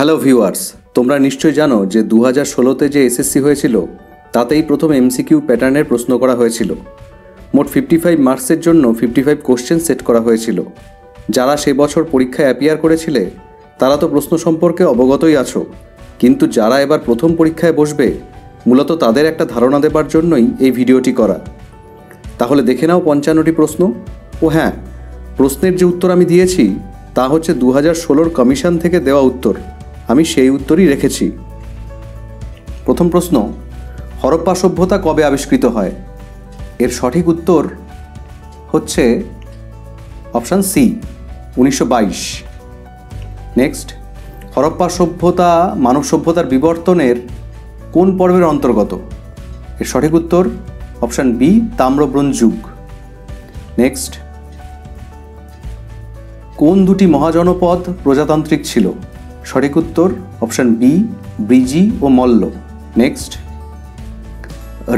Hello viewers, তোমরা নিশ্চয়ই জানো যে 2016তে যে এসএসসি হয়েছিল তাতেই প্রথম এমসিকিউ প্যাটার্নের প্রশ্ন করা হয়েছিল। মোট 55 মার্কসের জন্য 55 কোশ্চেন সেট করা হয়েছিল। যারা সে বছর পরীক্ষায় অ্যাপিয়ার করেছিলে তারা তো প্রশ্ন সম্পর্কে অবগতই আছো, কিন্তু যারা এবার প্রথম পরীক্ষায় বসবে মূলত তাদের একটা ধারণা দেবার জন্যই এই ভিডিওটি করা। তাহলে দেখে নাও 55টি প্রশ্ন। ও হ্যাঁ, প্রশ্নের যে উত্তর আমি দিয়েছি তা হচ্ছে 2016 কমিশন থেকে দেওয়া উত্তর, আমি সেই উত্তরই রেখেছি। প্রথম প্রশ্ন, হরপ্পা সভ্যতা কবে আবিষ্কৃত হয়? এর সঠিক উত্তর হচ্ছে অপশান সি, 1922। নেক্সট, হরপ্পা সভ্যতা মানব সভ্যতার বিবর্তনের কোন পর্বের অন্তর্গত? এর সঠিক উত্তর অপশান বি, তাম্র ব্রোঞ্জ যুগ। নেক্সট, কোন দুটি মহাজনপদ প্রজাতান্ত্রিক ছিল? সঠিক উত্তর অপশান বি, ব্রিজি ও মল্ল। নেক্সট,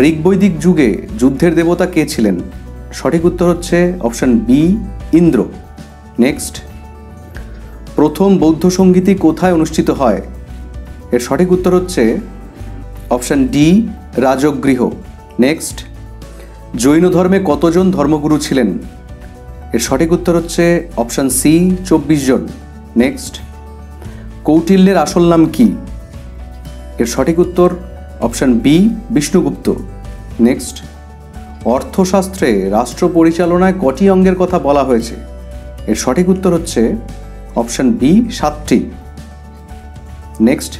ঋগ্বৈদিক যুগে যুদ্ধের দেবতা কে ছিলেন? সঠিক উত্তর হচ্ছে অপশান বি, ইন্দ্র। নেক্সট, প্রথম বৌদ্ধ সঙ্গীতি কোথায় অনুষ্ঠিত হয়? এর সঠিক উত্তর হচ্ছে option D, Rajgriha. Next, Jain ধর্মে কতজন ধর্মগুরু ছিলেন? এর সঠিক উত্তর হচ্ছে অপশান সি, 24 জন। নেক্সট, কৌটিল্যের আসল নাম কি? এর সঠিক উত্তর অপশান বি, বিষ্ণুগুপ্ত। নেক্সট, অর্থশাস্ত্রে রাষ্ট্র পরিচালনায় কটি অঙ্গের কথা বলা হয়েছে? এর সঠিক উত্তর হচ্ছে অপশান বি, 7টি। নেক্সট,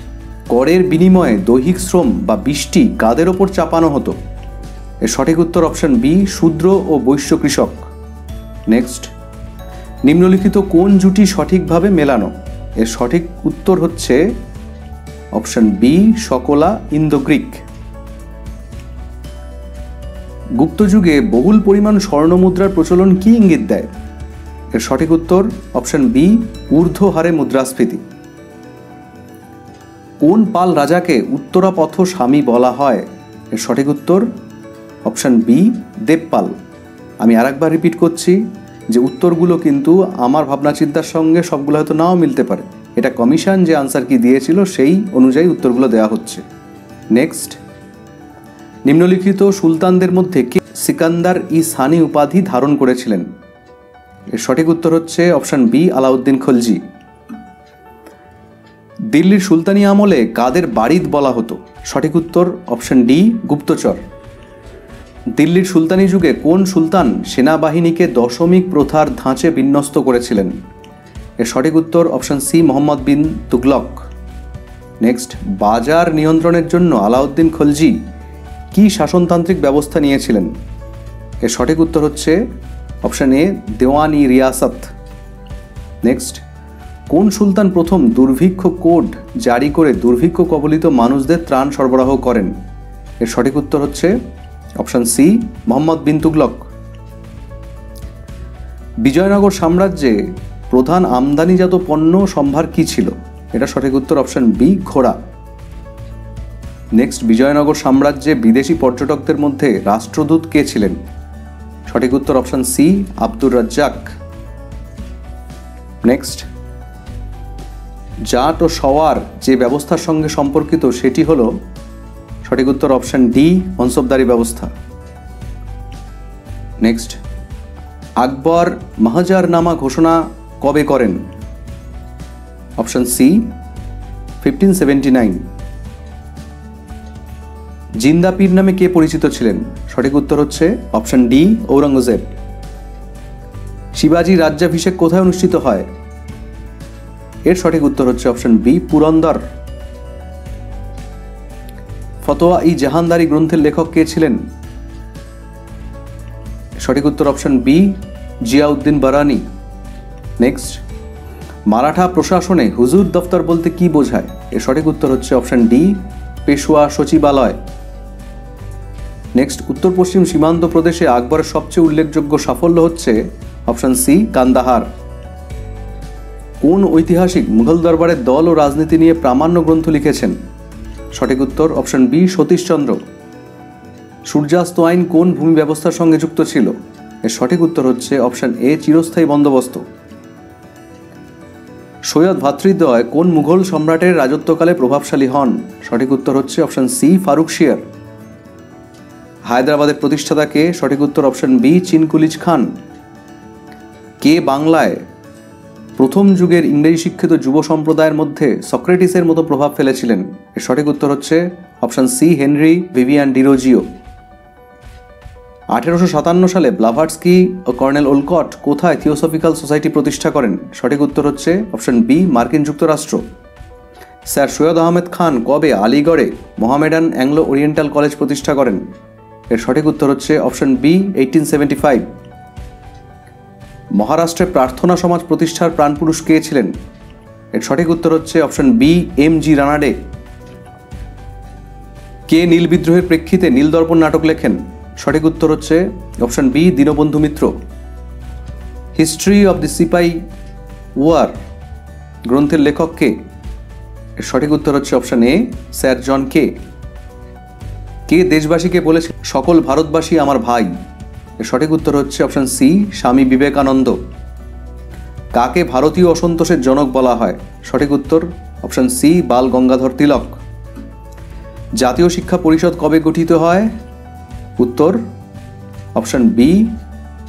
করের বিনিময়ে দৈহিক শ্রম বা বৃষ্টি কাদের ওপর চাপানো হতো? এর সঠিক উত্তর অপশান বি, শূদ্র ও বৈশ্য কৃষক। নেক্সট, নিম্নলিখিত কোন জুটি সঠিকভাবে মেলানো? এর সঠিক উত্তর হচ্ছে অপশান বি, সকলা ইন্দো গ্রিক। গুপ্ত যুগে বহুল পরিমাণ স্বর্ণমুদ্রার প্রচলন কি ইঙ্গিত দেয়? এর সঠিক উত্তর অপশান বি, ঊর্ধ্ব হারে মুদ্রাস্ফীতি। কোন পাল রাজাকে উত্তরাপথ স্বামী বলা হয়? এর সঠিক উত্তর অপশান বি, দেবপাল। আমি আরেকবার রিপিট করছি যে উত্তরগুলো কিন্তু আমার ভাবনা চিন্তার সঙ্গে সবগুলো হয়তো নাও মিলতে পারে, এটা কমিশন যে আনসার কি দিয়েছিল সেই অনুযায়ী উত্তরগুলো দেওয়া হচ্ছে। নেক্সট, নিম্নলিখিত সুলতানদের মধ্যে কে সিকান্দার ই সানি উপাধি ধারণ করেছিলেন? এর সঠিক উত্তর হচ্ছে অপশান বি, আলাউদ্দিন খলজি। দিল্লির সুলতানি আমলে কাদের বারিদ বলা হতো? সঠিক উত্তর অপশান ডি, গুপ্তচর। দিল্লির সুলতানি যুগে কোন সুলতান সেনাবাহিনীকে দশমিক প্রথার ধাঁচে বিন্যস্ত করেছিলেন? এর সঠিক উত্তর option C, Mohammad bin Tughlaq. Next, বাজার নিয়ন্ত্রণের জন্য আলাউদ্দিন খলজি কি শাসনতান্ত্রিক ব্যবস্থা নিয়েছিলেন? এর সঠিক উত্তর হচ্ছে অপশান এ, দেওয়ানি রিয়াসত। নেক্সট, কোন সুলতান প্রথম দুর্ভিক্ষ কোড জারি করে দুর্ভিক্ষ কবলিত মানুষদের ত্রাণ সরবরাহ করেন? এর সঠিক উত্তর হচ্ছে অপশান সি, মোহাম্মদ বিন তুগলক। বিজয়নগর সাম্রাজ্যে প্রধান আমদানিজাত পণ্য সম্ভার কি ছিল? এটা সঠিক উত্তর অপশান বি, ঘোড়া। নেক্সট, বিজয়নগর সাম্রাজ্যে বিদেশি পর্যটকদের মধ্যে রাষ্ট্রদূত কে ছিলেন? সঠিক উত্তর option C, Abdur Razzaq. Next, জাট ও সওয়ার যে ব্যবস্থার সঙ্গে সম্পর্কিত সেটি হলো? সঠিক উত্তর অপশান ডি, মনসবদারি ব্যবস্থা। নেক্সট, আকবর মাহাজারনামা ঘোষণা কবে করেন? Option C, 1579। জিন্দা পীর নামে কে পরিচিত ছিলেন? সঠিক উত্তর হচ্ছে অপশান ডি, ঔরঙ্গজেব। শিবাজি রাজ্যাভিষেক কোথায় অনুষ্ঠিত হয়? এর সঠিক উত্তর হচ্ছে অপশান বি, পুরন্দর। ফতোয়া ই জাহানদারি গ্রন্থের লেখক কে ছিলেন? সঠিক উত্তর option B, Ziauddin Barani. Next, Maratha প্রশাসনে হুজুর দফতর বলতে কি বোঝায়? এর সঠিক উত্তর হচ্ছে অপশান ডি, পেশোয়া সচিবালয়। নেক্সট, উত্তর পশ্চিম সীমান্ত প্রদেশে আকবরের সবচেয়ে উল্লেখযোগ্য সাফল্য হচ্ছে অপশান সি, কান্দাহার। কোন ঐতিহাসিক মুঘল দরবারের দল ও রাজনীতি নিয়ে প্রামাণ্য গ্রন্থ লিখেছেন? সঠিক উত্তর অপশান বি, সতীশচন্দ্র। সূর্যাস্ত আইন কোন ভূমি ব্যবস্থার সঙ্গে যুক্ত ছিল? এর সঠিক উত্তর হচ্ছে অপশান এ, চিরস্থায়ী বন্দোবস্ত। সৈয়দ ভ্রাতৃদ্বয় কোন মুঘল সম্রাটের রাজত্বকালে প্রভাবশালী হন? সঠিক উত্তর হচ্ছে অপশন সি ফারুক শিয়ার। হায়দ্রাবাদের প্রতিষ্ঠাতা কে? সঠিক উত্তর অপশন বি চিনকুলিজ খান। কে বাংলায় প্রথম যুগের ইংরেজি শিক্ষিত যুব সম্প্রদায়ের মধ্যে সক্রেটিসের মতো প্রভাব ফেলেছিলেন? এর সঠিক উত্তর হচ্ছে option C Henry Vivian Derozio. 1857 সালে ব্লাভাটস্কি ও কর্নেল ওলকট কোথায় থিওসফিক্যাল সোসাইটি প্রতিষ্ঠা করেন? সঠিক উত্তর হচ্ছে অপশন বি মার্কিন যুক্তরাষ্ট্র। স্যার সৈয়দ আহমেদ খান কবে আলিগড়ে মোহামেডান অ্যাংলো ওরিয়েন্টাল কলেজ প্রতিষ্ঠা করেন? এর সঠিক উত্তর হচ্ছে অপশন বি 1875। মহারাষ্ট্রে প্রার্থনা সমাজ প্রতিষ্ঠার প্রাণপুরুষ কে ছিলেন? এর সঠিক উত্তর হচ্ছে অপশন বি এম.জি. রানাডে। কে নীল বিদ্রোহের প্রেক্ষিতে নীলদর্পণ নাটক লেখেন? সঠিক উত্তর হচ্ছে option B Dinabandhu Mitra. History of the sepoy war গ্রন্থের লেখক কে? এর সঠিক উত্তর হচ্ছে অপশন এ স্যার জন কে। কে দেশবাসীকে বলেছে সকল ভারতবাসী আমার ভাই? এর সঠিক উত্তর হচ্ছে অপশন সি স্বামী বিবেকানন্দ। কাকে ভারতীয় অসন্তোষের জনক বলা হয়? সঠিক উত্তর অপশন সি বাল গঙ্গাধর তিলক। জাতীয় শিক্ষা পরিষদ কবে গঠিত হয়? উত্তর অপশন বি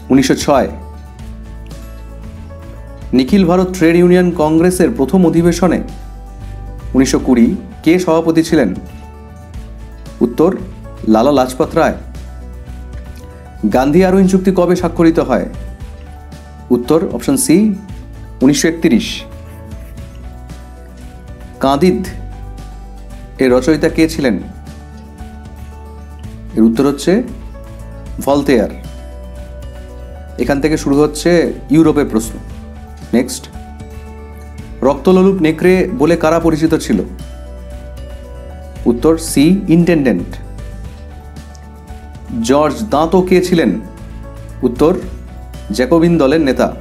1906। নিখিল ভারত ট্রেড ইউনিয়ন কংগ্রেসের প্রথম অধিবেশনে 1920 কে সভাপতি ছিলেন? উত্তর লালা লাজপত রায়। গান্ধী আরোহণ চুক্তি কবে স্বাক্ষরিত হয়? উত্তর অপশন সি 1931। কাঁদিদ এর রচয়িতা কে ছিলেন? এর উত্তর হচ্ছে ভলতেয়ার। এখান থেকে শুরু হচ্ছে ইউরোপের প্রশ্ন। নেক্সট, রক্তলোলুপ নেকড়ে বলে কারা পরিচিত ছিল? উত্তর সি ইন্টেন্ডেন্ট। জর্জ দাঁতো কে ছিলেন? উত্তর জ্যাকোবিন দলের নেতা।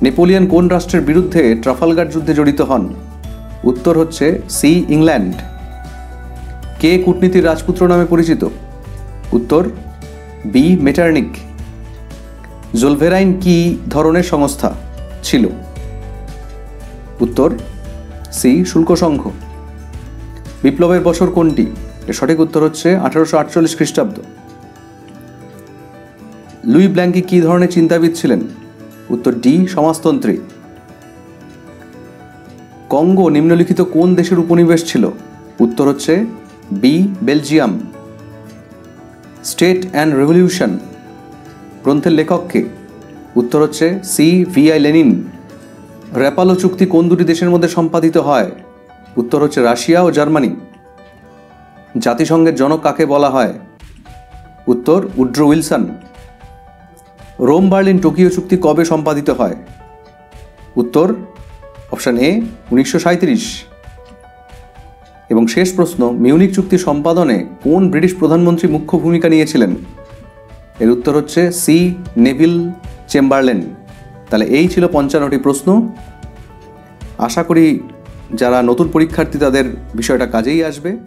নেপোলিয়ন কোন রাষ্ট্রের বিরুদ্ধে ট্রাফালগার যুদ্ধে জড়িত হন? উত্তর হচ্ছে সি ইংল্যান্ড। কে কূটনীতির রাজপুত্র নামে পরিচিত? উত্তর বি মেটার্নিক। জোলভেরাইন কি ধরনের সংস্থা ছিল? উত্তর সি শুল্ক সংঘ। বিপ্লবের বছর কোনটি? এর সঠিক উত্তর হচ্ছে 1848 খ্রিস্টাব্দ। লুই ব্ল্যাঙ্কি কি ধরনের চিন্তাবিদ ছিলেন? উত্তর ডি সমাজতন্ত্রী। কঙ্গো নিম্নলিখিত কোন দেশের উপনিবেশ ছিল? উত্তর হচ্ছে B Belgium. State and revolution গ্রন্থের লেখক কে? উত্তর হচ্ছে সি ভি.আই. লেনিন। র্যাপালো চুক্তি কোন দুটি দেশের মধ্যে সম্পাদিত হয়? উত্তর হচ্ছে রাশিয়া ও জার্মানি। জাতিসংঘের জনক কাকে বলা হয়? উত্তর Woodrow Wilson. Rome Berlin Tokyo চুক্তি কবে সম্পাদিত হয়? উত্তর অপশন এ 1937। এবং শেষ প্রশ্ন, মিউনিক চুক্তি সম্পাদনে কোন ব্রিটিশ প্রধানমন্ত্রী মুখ্য ভূমিকা নিয়েছিলেন? এর উত্তর হচ্ছে সি নেভিল চেম্বারলেন। তাহলে এই ছিল 55টি প্রশ্ন। আশা করি যারা নতুন পরীক্ষার্থী তাদের বিষয়টা কাজেই আসবে।